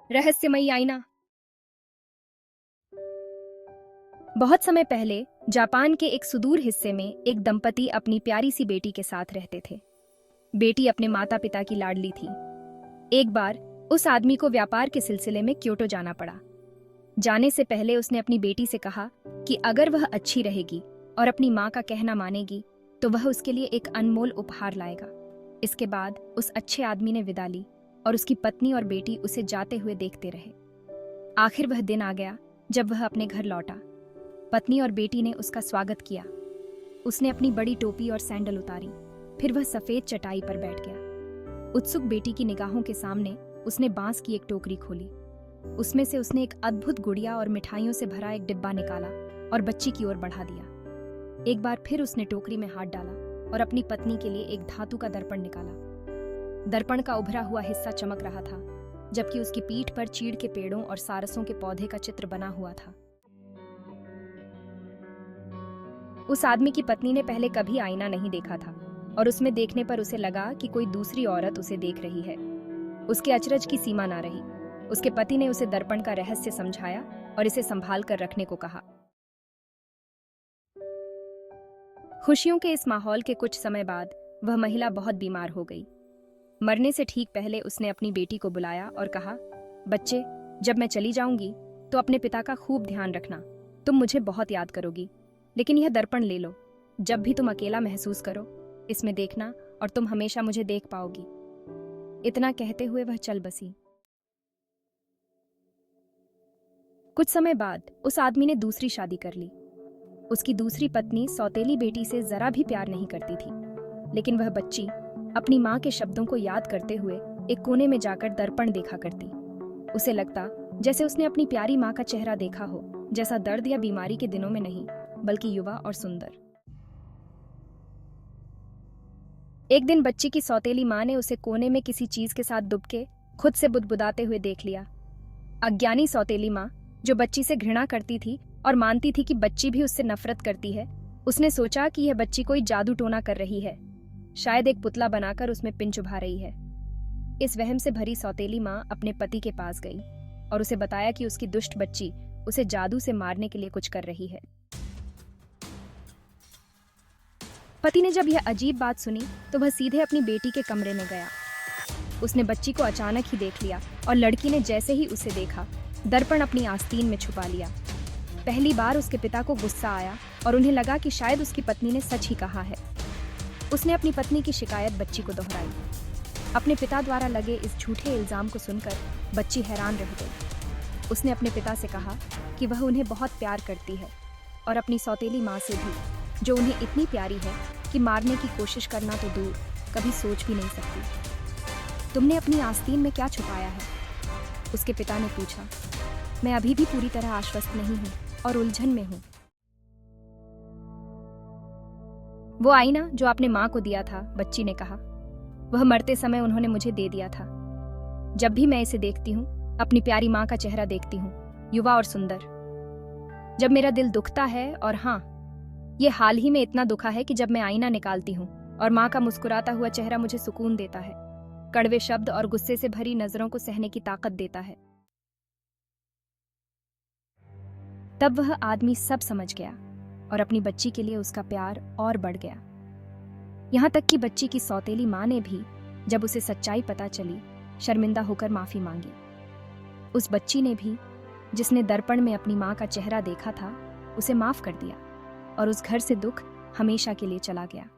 रहस्यमयी आईना। बहुत समय पहले जापान के एक सुदूर हिस्से में एक दंपति अपनी प्यारी सी बेटी के साथ रहते थे। बेटी अपने माता पिता की लाडली थी। एक बार उस आदमी को व्यापार के सिलसिले में क्योटो जाना पड़ा। जाने से पहले उसने अपनी बेटी से कहा कि अगर वह अच्छी रहेगी और अपनी माँ का कहना मानेगी तो वह उसके लिए एक अनमोल उपहार लाएगा। इसके बाद उस अच्छे आदमी ने विदा ली और उसकी पत्नी और बेटी उसे जाते हुए देखते रहे। आखिर वह दिन आ गया जब वह अपने घर लौटा। पत्नी और बेटी ने उसका स्वागत किया। उसने अपनी बड़ी टोपी और सैंडल उतारी, फिर वह सफेद चटाई पर बैठ गया। उत्सुक बेटी की निगाहों के सामने उसने बांस की एक टोकरी खोली। उसमें से उसने एक अद्भुत गुड़िया और मिठाइयों से भरा एक डिब्बा निकाला और बच्ची की ओर बढ़ा दिया। एक बार फिर उसने टोकरी में हाथ डाला और अपनी पत्नी के लिए एक धातु का दर्पण निकाला। दर्पण का उभरा हुआ हिस्सा चमक रहा था, जबकि उसकी पीठ पर चीड़ के पेड़ों और सारसों के पौधे का चित्र बना हुआ था। उस आदमी की पत्नी ने पहले कभी आईना नहीं देखा था और उसमें देखने पर उसे लगा कि कोई दूसरी औरत उसे देख रही है। उसके अचरज की सीमा ना रही। उसके पति ने उसे दर्पण का रहस्य समझाया और इसे संभाल कर रखने को कहा। खुशियों के इस माहौल के कुछ समय बाद वह महिला बहुत बीमार हो गई। मरने से ठीक पहले उसने अपनी बेटी को बुलाया और कहा, बच्चे, जब मैं चली जाऊंगी तो अपने पिता का खूब ध्यान रखना। तुम मुझे बहुत याद करोगी, लेकिन यह दर्पण ले लो। जब भी तुम अकेला महसूस करो, इसमें देखना और तुम हमेशा मुझे देख पाओगी। इतना कहते हुए वह चल बसी। कुछ समय बाद उस आदमी ने दूसरी शादी कर ली। उसकी दूसरी पत्नी सौतेली बेटी से जरा भी प्यार नहीं करती थी, लेकिन वह बच्ची अपनी माँ के शब्दों को याद करते हुए एक कोने में जाकर दर्पण देखा करती। उसे लगता जैसे उसने अपनी प्यारी माँ का चेहरा देखा हो, जैसा दर्द या बीमारी के दिनों में नहीं, बल्कि युवा और सुंदर। एक दिन बच्ची की सौतेली माँ ने उसे कोने में किसी चीज के साथ दुबके खुद से बुदबुदाते हुए देख लिया। अज्ञानी सौतेली माँ, जो बच्ची से घृणा करती थी और मानती थी कि बच्ची भी उससे नफरत करती है, उसने सोचा कि यह बच्ची कोई जादू टोना कर रही है, शायद एक पुतला बनाकर उसमें पिन चुभा रही है। इस वहम से भरी सौतेली माँ अपने पति के पास गई और उसे बताया कि उसकी दुष्ट बच्ची उसे जादू से मारने के लिए कुछ कर रही है। पति ने जब यह अजीब बात सुनी तो वह सीधे अपनी बेटी के कमरे में गया। उसने बच्ची को अचानक ही देख लिया और लड़की ने जैसे ही उसे देखा, दर्पण अपनी आस्तीन में छुपा लिया। पहली बार उसके पिता को गुस्सा आया और उन्हें लगा कि शायद उसकी पत्नी ने सच ही कहा है। उसने अपनी पत्नी की शिकायत बच्ची को दोहराई। अपने पिता द्वारा लगे इस झूठे इल्जाम को सुनकर बच्ची हैरान रह गई। उसने अपने पिता से कहा कि वह उन्हें बहुत प्यार करती है और अपनी सौतेली माँ से भी, जो उन्हें इतनी प्यारी है कि मारने की कोशिश करना तो दूर, कभी सोच भी नहीं सकती। तुमने अपनी आस्तीन में क्या छुपाया है? उसके पिता ने पूछा। मैं अभी भी पूरी तरह आश्वस्त नहीं हूँ और उलझन में हूँ। वो आईना जो आपने माँ को दिया था, बच्ची ने कहा, वह मरते समय उन्होंने मुझे दे दिया था। जब भी मैं इसे देखती हूँ, अपनी प्यारी माँ का चेहरा देखती हूँ, युवा और सुंदर। जब मेरा दिल दुखता है, और हाँ, ये हाल ही में इतना दुखा है कि जब मैं आईना निकालती हूँ और माँ का मुस्कुराता हुआ चेहरा मुझे सुकून देता है, कड़वे शब्द और गुस्से से भरी नजरों को सहने की ताकत देता है। तब वह आदमी सब समझ गया और अपनी बच्ची के लिए उसका प्यार और बढ़ गया। यहाँ तक कि बच्ची की सौतेली माँ ने भी, जब उसे सच्चाई पता चली, शर्मिंदा होकर माफी मांगी। उस बच्ची ने भी, जिसने दर्पण में अपनी माँ का चेहरा देखा था, उसे माफ कर दिया और उस घर से दुख हमेशा के लिए चला गया।